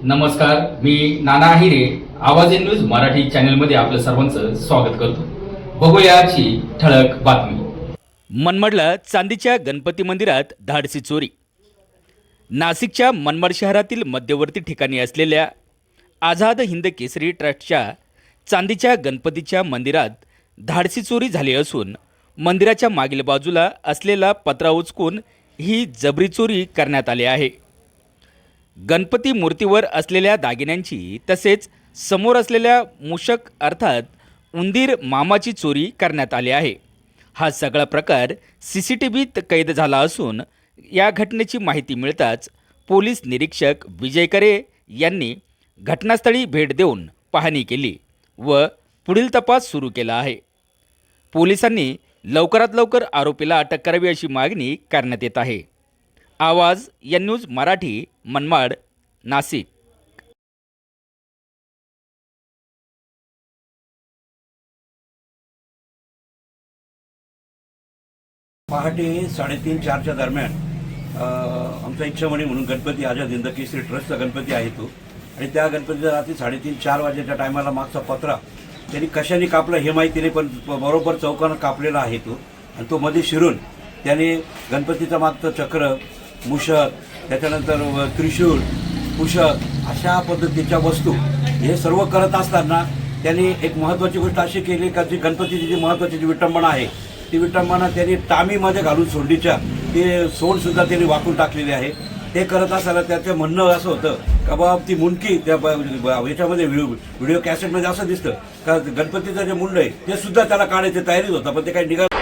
नमस्कार, मी नाना आहिरे. आवाज in news Marathi चॅनलमध्ये आपलं सर्वांचं स्वागत करतो. बघूया आजची ठळक बातमी. मनमाडला चांदीच्या गणपती मंदिरात धाडसी चोरी. नाशिकच्या मनमाड शहरातील मध्यवर्ती ठिकाणी असलेल्या आझाद हिंद केसरी ट्रस्टच्या चांदीच्या गणपतीच्या मंदिरात धाडसी चोरी झाली असून मंदिराच्या मागील बाजूला असलेला पत्रा उचकून ही जबरी चोरी करण्यात आली आहे. गणपती मूर्तीवर असलेल्या दागिन्यांची तसेच समोर असलेल्या मूषक अर्थात उंदीर मामाची चोरी करण्यात आली आहे. हा सगळा प्रकार CCTVत कैद झाला असून या घटनेची माहिती मिळताच पोलीस निरीक्षक विजय करे यांनी घटनास्थळी भेट देऊन पाहणी केली व पुढील तपास सुरू केला आहे. पोलिसांनी लवकरात लवकर आरोपीला अटक करावी अशी मागणी करण्यात येत आहे. आवाज एन न्यूज मराठी, मनमाड, नाशिक. पहाटे 3:30-4च्या दरम्यान आमचा इच्छामणी म्हणून गणपती आझाद हिंद केसरी ट्रस्टचा गणपती आहे तो, आणि त्या गणपतीचा रात्री 3:30-4 वाजेच्या टायमाला मागचा पत्रा त्यांनी कशाने कापला हे माहिती नाही, पण बरोबर चौकानं कापलेला आहे तो, आणि तो मध्ये शिरून त्याने गणपतीचा मागचं चक्र, मूषक, त्याच्यानंतर त्रिशूळ, पुषक अशा पद्धतीच्या वस्तू हे सर्व करत असताना त्यांनी एक महत्त्वाची गोष्ट अशी केली का जी गणपतीची जी महत्त्वाची जी विटंबना आहे ती विटंबना त्यांनी टामीमध्ये घालून सोंडीच्या ते सोंडसुद्धा त्यांनी वाकून टाकलेली आहे. ते करत असताना त्याचं म्हणणं असं होतं का बाबा ती मुंडकी त्या याच्यामध्ये व्हिडिओ कॅसेटमध्ये असं दिसतं का गणपतीचं जे मुंड आहे ते सुद्धा त्याला काढायची तयारीच होता, पण ते काही निघालं